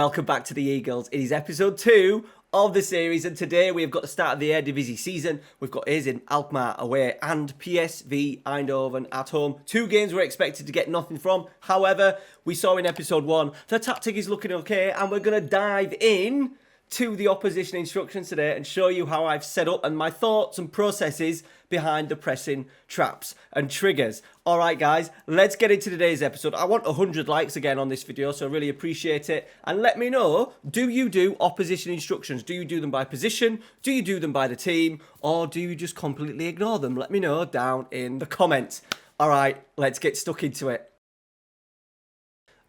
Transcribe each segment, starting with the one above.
Welcome back to the Eagles. It is episode 2 of the series, and today we have got the start of the Eredivisie season. We've got AZ Alkmaar away and PSV Eindhoven at home. 2 games we're expected to get nothing from. However, we saw in episode 1, the tactic is looking okay, and we're going to dive in to the opposition instructions today and show you how I've set up and my thoughts and processes behind the pressing traps and triggers. Alright guys, let's get into today's episode. I want 100 likes again on this video, so I really appreciate it. And let me know, do you do opposition instructions? Do you do them by position? Do you do them by the team? Or do you just completely ignore them? Let me know down in the comments. Alright, let's get stuck into it.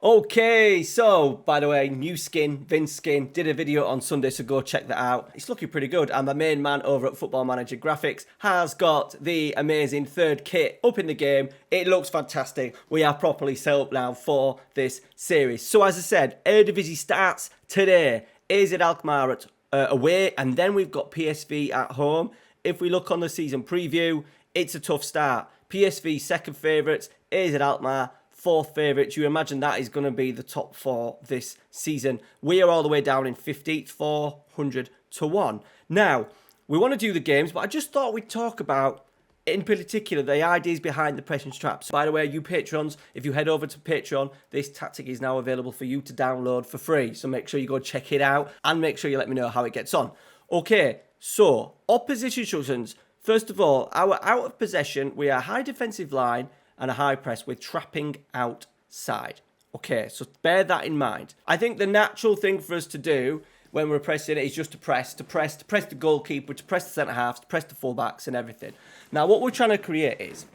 Okay, so, by the way, new skin, Vince skin, did a video on Sunday, so go check that out. It's looking pretty good, and my main man over at Football Manager Graphics has got the amazing third kit up in the game. It looks fantastic. We are properly set up now for this series. So, as I said, Eredivisie starts today. AZ Alkmaar away, and then we've got PSV at home. If we look on the season preview, it's a tough start. PSV second favourites, AZ Alkmaar 4th favourites. You imagine that is going to be the top 4 this season. We are all the way down in 15th, 400 to 1. Now, we want to do the games, but I just thought we'd talk about, in particular, the ideas behind the pressing traps. By the way, you patrons, if you head over to Patreon, this tactic is now available for you to download for free. So make sure you go check it out and make sure you let me know how it gets on. Okay, so opposition instructions. First of all, our out of possession, we are high defensive line and a high press with trapping outside. Okay, so bear that in mind. I think the natural thing for us to do when we're pressing it is just to press the goalkeeper, to press the centre-halves, to press the full-backs and everything. Now, what we're trying to create is,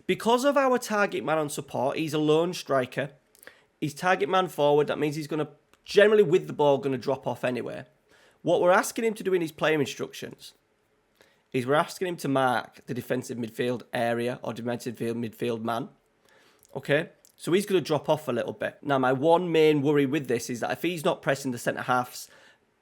because of our target man on support, he's a lone striker. He's target man forward. That means he's going to, generally with the ball, going to drop off anyway. What we're asking him to do in his player instructions is we're asking him to mark the defensive midfield area or defensive midfield man. Okay, so he's going to drop off a little bit. Now, my one main worry with this is that if he's not pressing the centre-halves,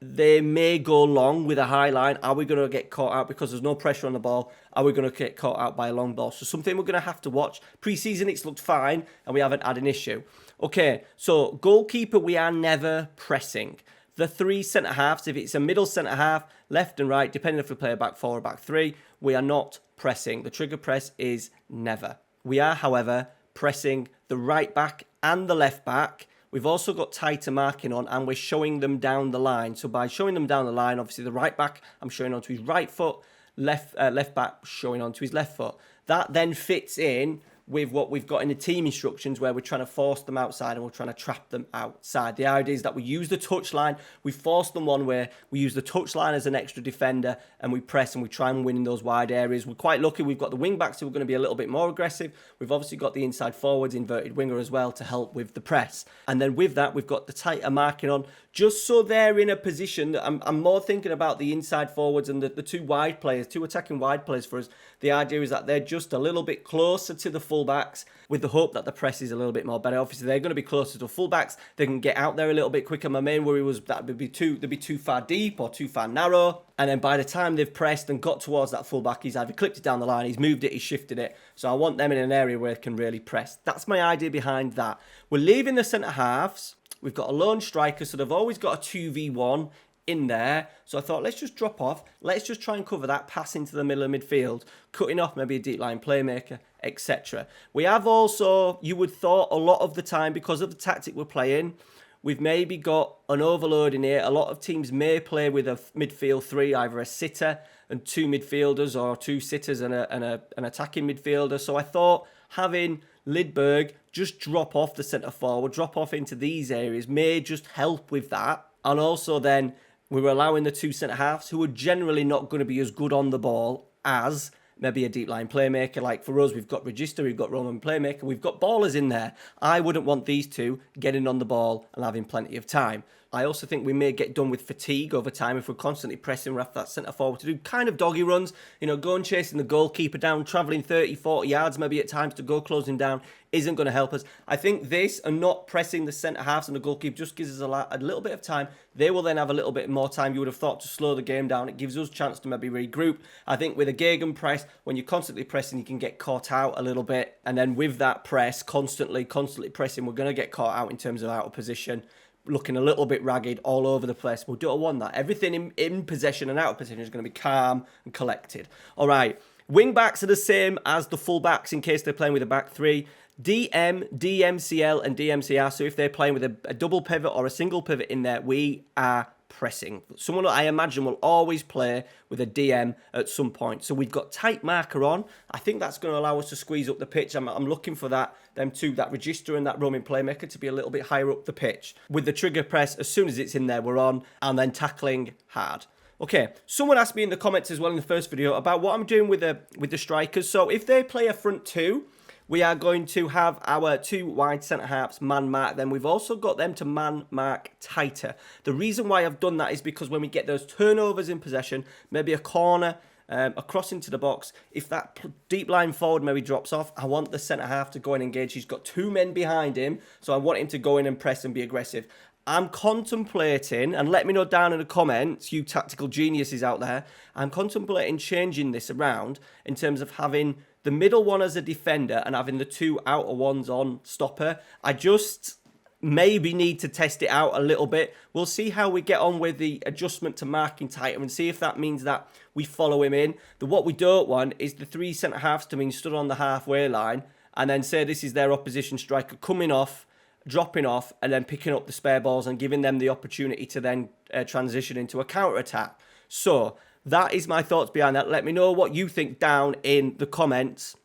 they may go long with a high line. Are we going to get caught out because there's no pressure on the ball? Are we going to get caught out by a long ball? So something we're going to have to watch. Pre-season, it's looked fine, and we haven't had an issue. Okay, so goalkeeper, we are never pressing. The 3 centre-halves, if it's a middle centre-half, left and right, depending if we play a back 4 or back 3, we are not pressing. The trigger press is never. We are, however, pressing the right back and the left back. We've also got tighter marking on, and we're showing them down the line. So by showing them down the line, obviously the right back, I'm showing onto his right foot, left back showing onto his left foot. That then fits in with what we've got in the team instructions, where we're trying to force them outside and we're trying to trap them outside. The idea is that we use the touchline, we force them one way, we use the touchline as an extra defender, and we press and we try and win in those wide areas. We're quite lucky, we've got the wing backs who are going to be a little bit more aggressive. We've obviously got the inside forwards, inverted winger as well, to help with the press. And then with that, we've got the tighter marking on, just so they're in a position that I'm more thinking about the inside forwards and the 2 wide players, 2 attacking wide players for us. The idea is that they're just a little bit closer to the fullbacks, with the hope that the press is a little bit more better. Obviously, they're going to be closer to fullbacks. They can get out there a little bit quicker. My main worry was that they'd be too far deep or too far narrow. And then by the time they've pressed and got towards that fullback, he's either clipped it down the line, he's moved it, he's shifted it. So I want them in an area where they can really press. That's my idea behind that. We're leaving the centre-halves. We've got a lone striker, so they've always got a 2v1 in there. So I thought, let's just drop off. Let's just try and cover that pass into the middle of midfield, cutting off maybe a deep line playmaker, etc. We have also, you would thought a lot of the time, because of the tactic we're playing, we've maybe got an overload in here. A lot of teams may play with a midfield 3, either a sitter and 2 midfielders, or 2 sitters and an attacking midfielder. So I thought having Lidberg just drop off the centre forward, drop off into these areas, may just help with that. And also then we're allowing the 2 centre-halves, who are generally not going to be as good on the ball as maybe a deep line playmaker. Like for us, we've got Register, we've got Roman playmaker, we've got ballers in there. I wouldn't want these 2 getting on the ball and having plenty of time. I also think we may get done with fatigue over time if we're constantly pressing. We have that centre forward to do kind of doggy runs, going chasing the goalkeeper down, travelling 30, 40 yards maybe at times to go closing down isn't going to help us. I think this and not pressing the centre-halves and the goalkeeper just gives us a little bit of time. They will then have a little bit more time, you would have thought, to slow the game down. It gives us a chance to maybe regroup. I think with a gegenpress, when you're constantly pressing, you can get caught out a little bit. And then with that press, constantly pressing, we're going to get caught out in terms of out of position. looking a little bit ragged all over the place. We don't want that. Everything in possession and out of possession is going to be calm and collected. All right. Wing backs are the same as the full backs in case they're playing with a back three. DM, DMCL, and DMCR. So if they're playing with a double pivot or a single pivot in there, we are pressing. Someone I imagine will always play with a DM at some point. So we've got tight marker on. I think that's going to allow us to squeeze up the pitch. I'm looking for that register and that roaming playmaker to be a little bit higher up the pitch. With the trigger press, as soon as it's in there, we're on, and then tackling hard. Okay, someone asked me in the comments as well in the first video about what I'm doing with the strikers. So if they play a front two, we are going to have our two wide centre-halves man mark. Then we've also got them to man mark tighter. The reason why I've done that is because when we get those turnovers in possession, maybe a corner, a cross into the box, if that deep line forward maybe drops off, I want the centre-half to go and engage. He's got two men behind him, so I want him to go in and press and be aggressive. I'm contemplating, and let me know down in the comments, you tactical geniuses out there, I'm contemplating changing this around in terms of having the middle one as a defender and having the two outer ones on stopper. I just maybe need to test it out a little bit. We'll see how we get on with the adjustment to marking tighter and see if that means that we follow him in. What we don't want is the three centre-halves to mean stood on the halfway line and then say this is their opposition striker coming off, dropping off, and then picking up the spare balls and giving them the opportunity to then transition into a counter-attack. So that is my thoughts behind that. Let me know what you think down in the comments.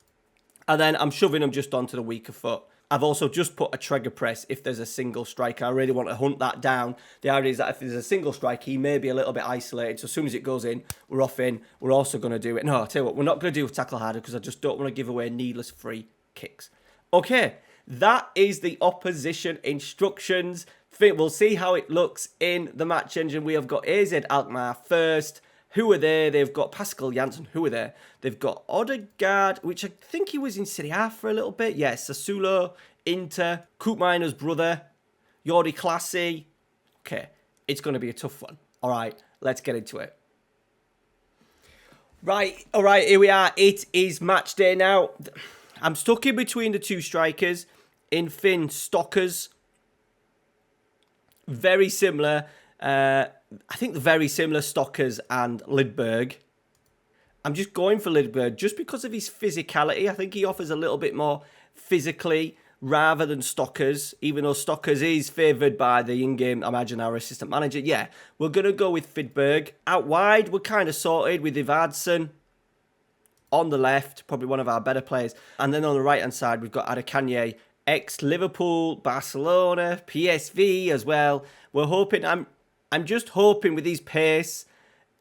And then I'm shoving them just onto the weaker foot. I've also just put a trigger press if there's a single striker. I really want to hunt that down. The idea is that if there's a single strike, he may be a little bit isolated. So as soon as it goes in, we're off in. We're also going to do it. No, I'll tell you what, we're not going to do tackle harder because I just don't want to give away needless free kicks. Okay, that is the opposition instructions. We'll see how it looks in the match engine. We have got AZ Alkmaar first. Who are there? They've got Pascal Janssen. Who are there? They've got Odegaard, which I think he was in Serie A for a little bit. Yes, Sassuolo, Inter, Koopmeiners' brother, Jordi Classy. Okay, it's going to be a tough one. All right, let's get into it. Right, all right, here we are. It is match day now. I'm stuck in between the two strikers in Finn Stokkers. Very similar. I think very similar Stokkers and Lidberg. I'm just going for Lidberg just because of his physicality. I think he offers a little bit more physically rather than Stokkers, even though Stokkers is favoured by the in-game, I imagine, our assistant manager. Yeah, we're going to go with Fidberg. Out wide, we're kind of sorted with Ivardson. On the left, probably one of our better players. And then on the right-hand side, we've got Adekanye, ex-Liverpool, Barcelona, PSV as well. We're hoping... I'm just hoping with his pace,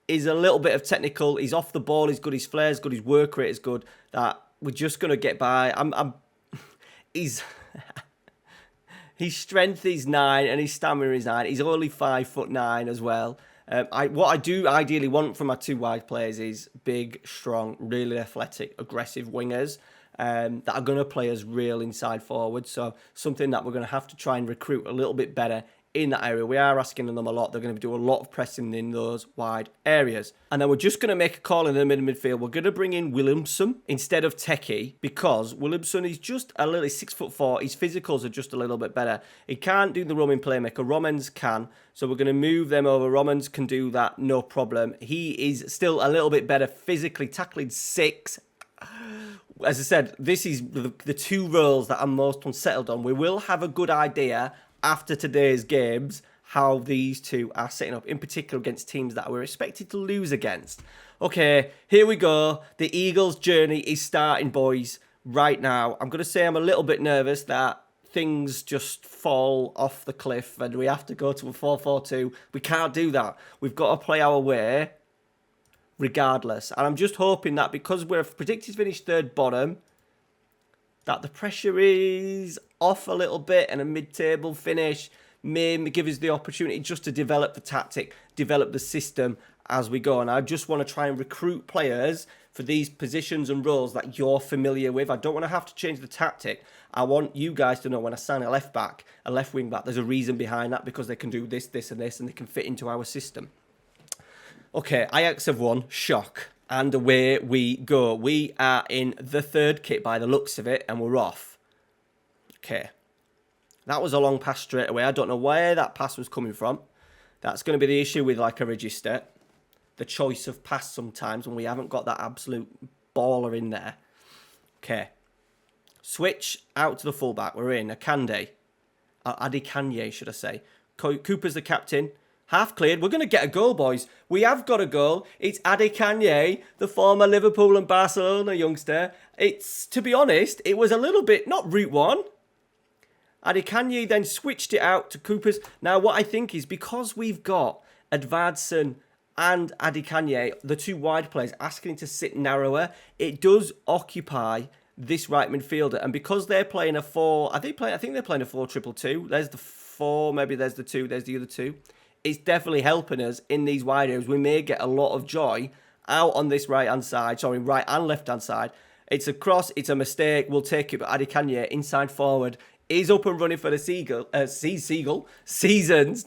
he's a little bit of technical, he's off the ball, he's good, his flair's good, his work rate is good, that we're just going to get by. His strength is 9 and his stamina is 9. He's only 5'9" as well. What I do ideally want from my two wide players is big, strong, really athletic, aggressive wingers that are going to play as real inside forward. So something that we're going to have to try and recruit a little bit better in that area. We are asking them a lot. They're going to do a lot of pressing in those wide areas. And then we're just going to make a call in the midfield. We're going to bring in Williamson instead of Teki because Williamson is just a little, he's 6'4". His physicals are just a little bit better. He can't do the roaming playmaker. Romans can. So we're going to move them over. Romans can do that, no problem. He is still a little bit better physically, tackling 6. As I said, this is the two roles that I'm most unsettled on. We will have a good idea after today's games how these two are setting up, in particular against teams that we're expected to lose against. Okay, here we go. The Eagles' journey is starting, boys, right now. I'm going to say I'm a little bit nervous that things just fall off the cliff and we have to go to a 4-4-2. We can't do that. We've got to play our way regardless. And I'm just hoping that because we're predicted to finish third bottom, that the pressure is off a little bit and a mid-table finish may give us the opportunity just to develop the tactic, develop the system as we go. And I just want to try and recruit players for these positions and roles that you're familiar with. I don't want to have to change the tactic. I want you guys to know when I sign a left back, a left wing back, there's a reason behind that because they can do this, this and this and they can fit into our system. Okay, Ajax have won. Shock. And away we go. We are in the third kit by the looks of it, and we're off. Okay. That was a long pass straight away. I don't know where that pass was coming from. That's going to be the issue with like a register. The choice of pass sometimes when we haven't got that absolute baller in there. Okay. Switch out to the fullback. We're in Akande. Adikanye, should I say. Cooper's the captain. Half cleared. We're going to get a goal, boys. We have got a goal. It's Adikanye, the former Liverpool and Barcelona youngster. It's, to be honest, it was a little bit, not route one. Adikanye then switched it out to Cooper's. Now, what I think is because we've got Edvardsen and Adikanye, the two wide players, asking him to sit narrower, it does occupy this right midfielder. And because they're playing a 4, I think they're playing a 4-2-2. There's the 4, maybe there's the 2, there's the other 2. It's definitely helping us in these wide areas. We may get a lot of joy out on this right and left hand side. It's a cross, it's a mistake. We'll take it, but Adikanye inside forward is up and running for the Seasons.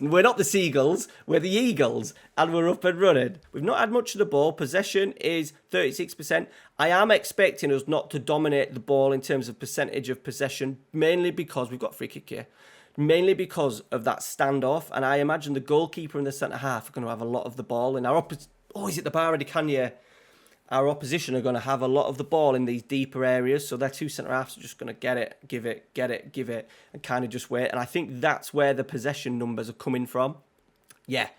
We're not the Seagulls, we're the Eagles, and we're up and running. We've not had much of the ball. Possession is 36%. I am expecting us not to dominate the ball in terms of percentage of possession, mainly because we've got free kick here. Mainly because of that standoff, and I imagine the goalkeeper and the centre-half are going to have a lot of the ball. And is it the bar Adikanye? Our opposition are going to have a lot of the ball in these deeper areas, so their two centre-halves are just going to get it, give it, and kind of just wait. And I think that's where the possession numbers are coming from. Yeah.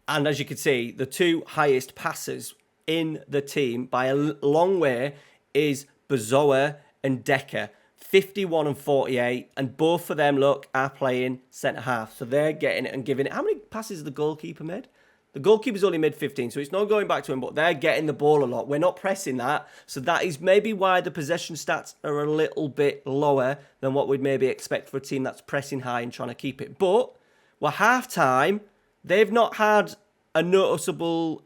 And as you can see, the two highest passers in the team by a long way is Bazoa and Decker. 51 and 48, and both of them, look, are playing centre-half. So they're getting it and giving it. How many passes has the goalkeeper made? The goalkeeper's only made 15, so it's not going back to him, but they're getting the ball a lot. We're not pressing that, so that is maybe why the possession stats are a little bit lower than what we'd maybe expect for a team that's pressing high and trying to keep it. But we're half-time. They've not had a noticeable...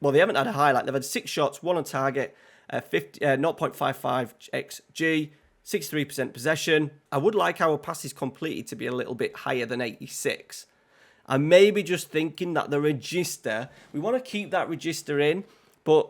Well, they haven't had a highlight. They've had 6 shots, 1 on target, 0.55 XG, 63% possession. I would like our passes completed to be a little bit higher than 86. I'm maybe just thinking that the register, we want to keep that register in, but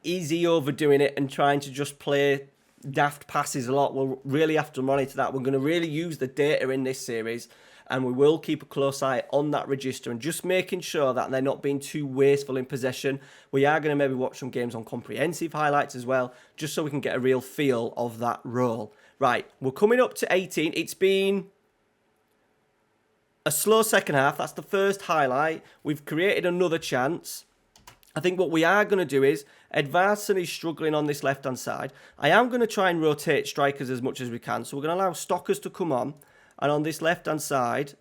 is he overdoing it and trying to just play daft passes a lot? We'll really have to monitor that. We're going to really use the data in this series, and we will keep a close eye on that register and just making sure that they're not being too wasteful in possession. We are going to maybe watch some games on comprehensive highlights as well, just so we can get a real feel of that role. Right, we're coming up to 18. It's been a slow second half. That's the first highlight. We've created another chance. I think what we are going to do is, Edvardsen is struggling on this left-hand side. I am going to try and rotate strikers as much as we can. So we're going to allow Stockers to come on. And on this left-hand side,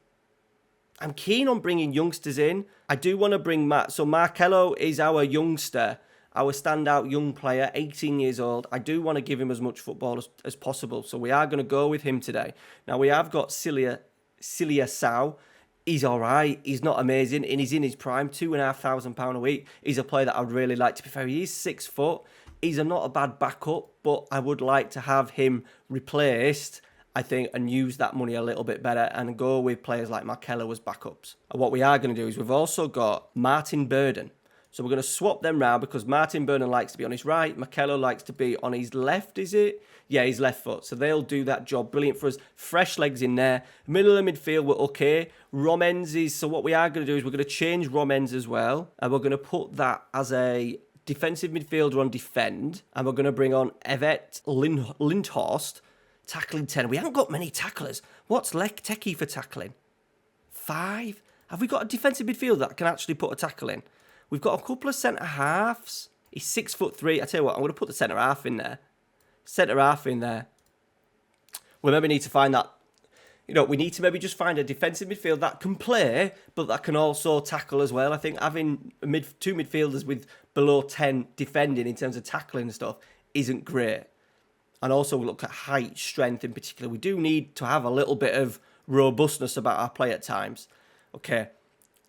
I'm keen on bringing youngsters in. I do want to bring Matt. So Markello is our youngster, our standout young player, 18 years old. I do want to give him as much football as possible. So we are going to go with him today. Now, we have got Cilia Sau. He's all right. He's not amazing, and he's in his prime. £2,500 a week. He's a player that I'd really like. To be fair, he is 6 foot. He's not a bad backup, but I would like to have him replaced, I think, and use that money a little bit better and go with players like Markello as backups. And what we are going to do is we've also got Martin Burden. So we're going to swap them round because Martin Burden likes to be on his right. Markello likes to be on his left, is it? Yeah, his left foot. So they'll do that job. Brilliant for us. Fresh legs in there. Middle of the midfield, we're okay. Romens is... So what we are going to do is we're going to change Romens as well. And we're going to put that as a defensive midfielder on defend. And we're going to bring on Evet Lindhorst. Tackling 10. We haven't got many tacklers. What's Techie for tackling? 5? Have we got a defensive midfielder that can actually put a tackle in? We've got a couple of centre-halves. He's 6'3". I tell you what, I'm going to put the centre-half in there. Centre-half in there. We maybe need to find that... we need to maybe just find a defensive midfield that can play, but that can also tackle as well. I think having two midfielders with below 10 defending in terms of tackling and stuff isn't great. And also we look at height, strength in particular. We do need to have a little bit of robustness about our play at times. Okay,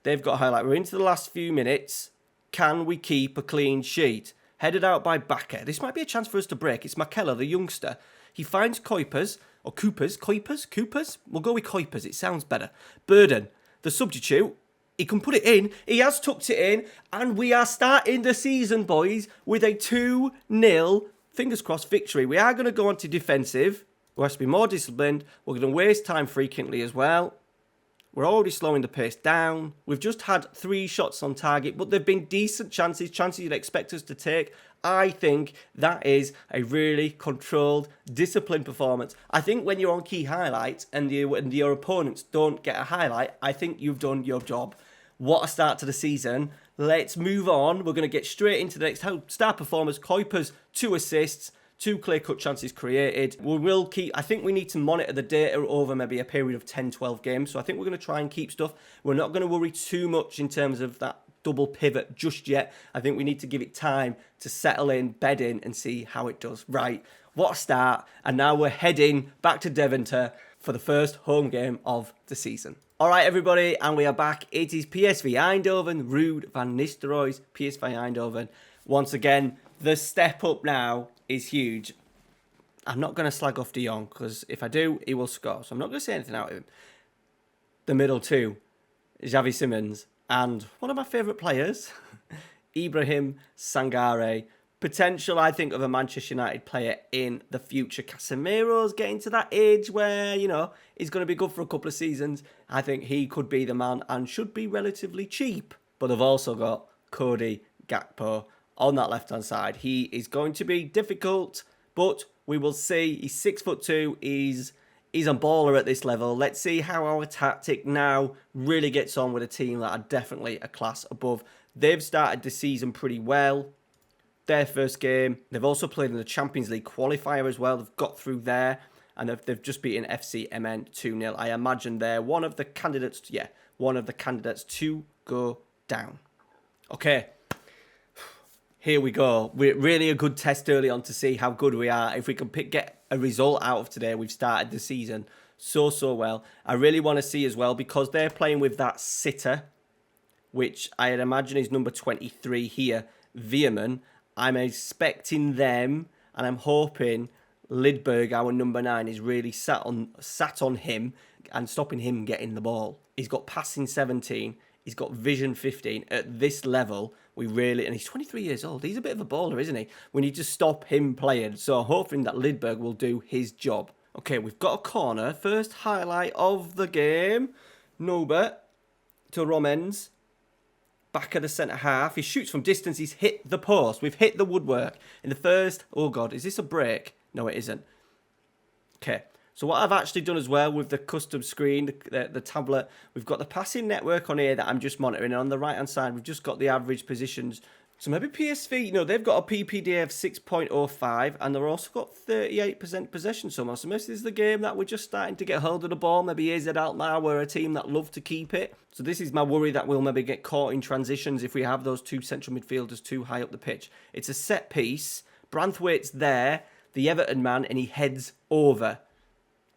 they've got a highlight. We're into the last few minutes. Can we keep a clean sheet? Headed out by Bakker. This might be a chance for us to break. It's Markello, the youngster. He finds Coopers. We'll go with Kuipers. It sounds better. Burden, the substitute. He can put it in. He has tucked it in. And we are starting the season, boys, with a 2-0, fingers crossed, victory. We are going to go on to defensive. We have to be more disciplined. We're going to waste time frequently as well. We're already slowing the pace down. We've just had 3 shots on target, but they've been decent chances you'd expect us to take. I think that is a really controlled, disciplined performance. I think when you're on key highlights and your opponents don't get a highlight, I think you've done your job. What a start to the season. Let's move on. We're going to get straight into the next star performers. Kuipers, 2 assists. 2 clear-cut chances created. I think we need to monitor the data over maybe a period of 10, 12 games. So I think we're going to try and keep stuff. We're not going to worry too much in terms of that double pivot just yet. I think we need to give it time to settle in, bed in, and see how it does. Right, what a start. And now we're heading back to Deventer for the first home game of the season. All right, everybody, and we are back. It is PSV Eindhoven, Ruud van Nistelrooy's PSV Eindhoven. Once again, the step up now is huge. I'm not going to slag off De Jong because if I do, he will score. So I'm not going to say anything out of him. The middle 2, Xavi Simons, and one of my favourite players, Ibrahim Sangare. Potential, I think, of a Manchester United player in the future. Casemiro's getting to that age where, he's going to be good for a couple of seasons. I think he could be the man and should be relatively cheap. But they've also got Cody Gakpo on that left-hand side. He is going to be difficult, but we will see. He's 6'2". He's a baller at this level. Let's see how our tactic now really gets on with a team that are definitely a class above. They've started the season pretty well. Their first game. They've also played in the Champions League qualifier as well. They've got through there, and they've just beaten FC MN 2-0. I imagine they're one of the candidates to go down. Okay. Here we go. We're really a good test early on to see how good we are. If we can get a result out of today, we've started the season so well. I really want to see as well, because they're playing with that sitter, which I'd imagine is number 23 here, Veerman. I'm expecting them, and I'm hoping Lidberg, our number 9, is really sat on him and stopping him getting the ball. He's got passing 17. He's got vision 15. At this level, and he's 23 years old. He's a bit of a baller, isn't he? We need to stop him playing. So hoping that Lidberg will do his job. Okay, we've got a corner. First highlight of the game. Nobert to Romens. Back of the centre half. He shoots from distance. He's hit the post. We've hit the woodwork. In the first... Oh, God. Is this a break? No, it isn't. Okay. So what I've actually done as well with the custom screen, the tablet, we've got the passing network on here that I'm just monitoring. And on the right-hand side, we've just got the average positions. So maybe PSV, they've got a PPD of 6.05, and they've also got 38% possession somehow. So maybe this is the game that we're just starting to get hold of the ball. Maybe AZ Alkmaar were a team that love to keep it. So this is my worry, that we'll maybe get caught in transitions if we have those 2 central midfielders too high up the pitch. It's a set piece. Branthwaite's there, the Everton man, and he heads over.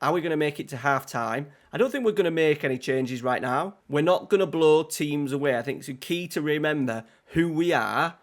Are we going to make it to half-time? I don't think we're going to make any changes right now. We're not going to blow teams away. I think it's key to remember who we are,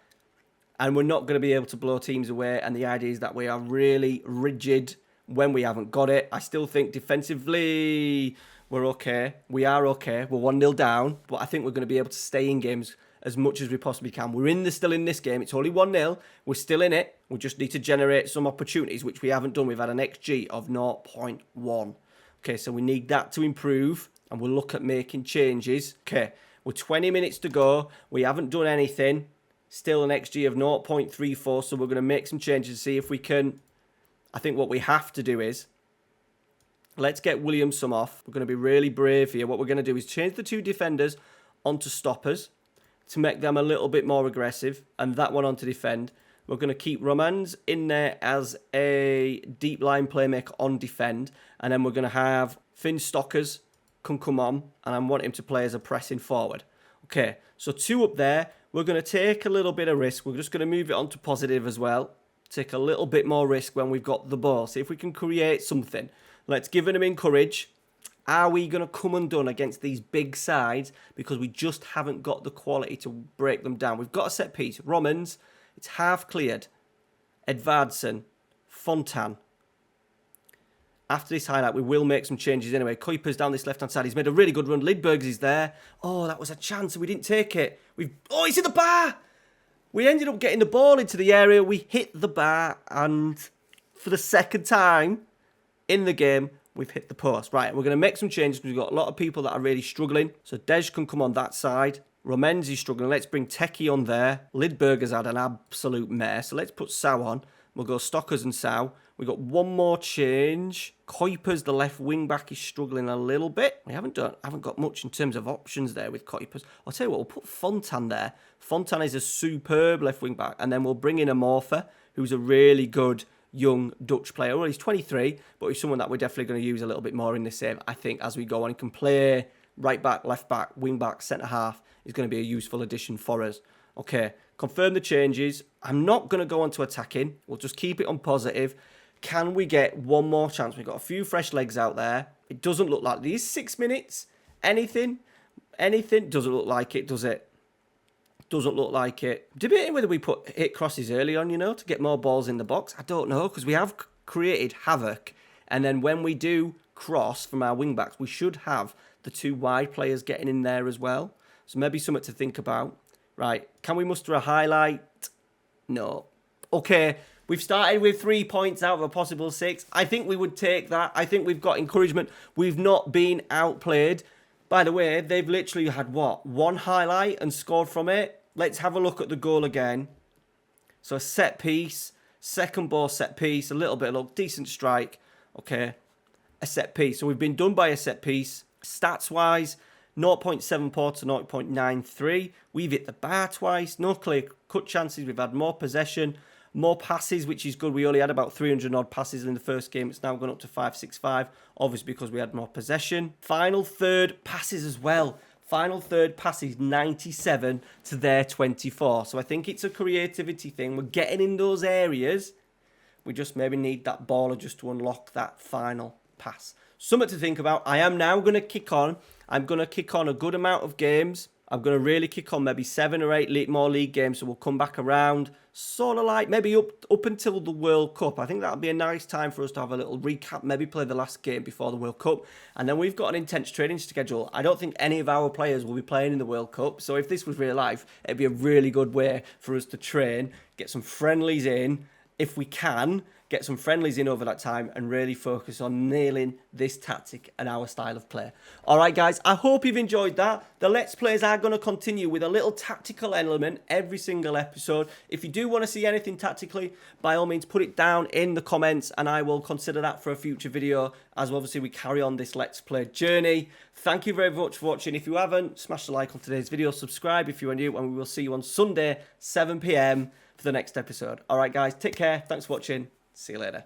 and we're not going to be able to blow teams away. And the idea is that we are really rigid when we haven't got it. I still think defensively we're okay. We are okay. We're 1-0 down, but I think we're going to be able to stay in games as much as we possibly can. We're still in this game. It's only 1-0. We're still in it. We just need to generate some opportunities, which we haven't done. We've had an XG of 0.1. Okay, so we need that to improve, and we'll look at making changes. Okay, we're 20 minutes to go. We haven't done anything. Still an XG of 0.34, so we're going to make some changes to see if we can. I think what we have to do is, let's get Williamson off. We're going to be really brave here. What we're going to do is change the 2 defenders onto stoppers to make them a little bit more aggressive, and that one on to defend. We're going to keep Romans in there as a deep line playmaker on defend, and then we're going to have Finn Stockers come on, and I want him to play as a pressing forward. Okay, so 2 up there. We're going to take a little bit of risk. We're just going to move it on to positive as well. Take a little bit more risk when we've got the ball. See if we can create something. Let's give him encourage. Are we going to come undone against these big sides because we just haven't got the quality to break them down? We've got a set piece. Romans, it's half cleared. Edvardsen, Fontan. After this highlight, we will make some changes anyway. Kuipers down this left-hand side. He's made a really good run. Lidbergs is there. Oh, that was a chance and we didn't take it. Oh, he's in the bar! We ended up getting the ball into the area. We hit the bar, and for the second time, in the game, we've hit the post. Right, we're going to make some changes because we've got a lot of people that are really struggling. So Dej can come on that side. Romenzi's struggling. Let's bring Techie on there. Lidberger's had an absolute mess. So let's put Sow on. We'll go Stockers and Sow. We've got one more change. Kuipers, the left wing back, is struggling a little bit. We haven't got much in terms of options there with Kuipers. I'll tell you what, we'll put Fontan there. Fontan is a superb left wing back. And then we'll bring in Amorfa, who's a really good young Dutch player. Well, he's 23, but he's someone that we're definitely going to use a little bit more in this save, I think, as we go on. He can play right back, left back, wing back, centre half. Is going to be a useful addition for us. Okay, confirm the changes. I'm not going to go on to attacking. We'll just keep it on positive. Can we get one more chance? We've got a few fresh legs out there. It doesn't look like these 6 minutes. Anything? Doesn't look like it, does it? Doesn't look like it. Debating whether we hit crosses early on, to get more balls in the box. I don't know, because we have created havoc. And then when we do cross from our wing backs, we should have the 2 wide players getting in there as well. So maybe something to think about. Right, can we muster a highlight? No. Okay, we've started with 3 points out of a possible 6. I think we would take that. I think we've got encouragement. We've not been outplayed. By the way, they've literally had, what, 1 highlight and scored from it? Let's have a look at the goal again. So a set piece, second ball set piece, a little bit of luck, decent strike. Okay, a set piece. So we've been done by a set piece. Stats-wise, 0.74 to 0.93. We've hit the bar twice. No clear cut chances. We've had more possession, more passes, which is good. We only had about 300 odd passes in the first game. It's now gone up to 565, obviously because we had more possession. Final third passes as well. Final third passes 97 to their 24. So I think it's a creativity thing. We're getting in those areas. We just maybe need that baller just to unlock that final pass. Something to think about. I am now going to kick on. I'm going to kick on a good amount of games. I'm going to really kick on maybe 7 or 8 more league games. So we'll come back around sort of like maybe up until the World Cup. I think that'll be a nice time for us to have a little recap. Maybe play the last game before the World Cup. And then we've got an intense training schedule. I don't think any of our players will be playing in the World Cup. So if this was real life, it'd be a really good way for us to train, get some friendlies in. If we can, get some friendlies in over that time and really focus on nailing this tactic and our style of play. All right, guys, I hope you've enjoyed that. The Let's Plays are going to continue with a little tactical element every single episode. If you do want to see anything tactically, by all means, put it down in the comments and I will consider that for a future video as obviously we carry on this Let's Play journey. Thank you very much for watching. If you haven't, smash the like on today's video, subscribe if you are new, and we will see you on Sunday, 7 PM for the next episode. All right, guys, take care. Thanks for watching. See you later.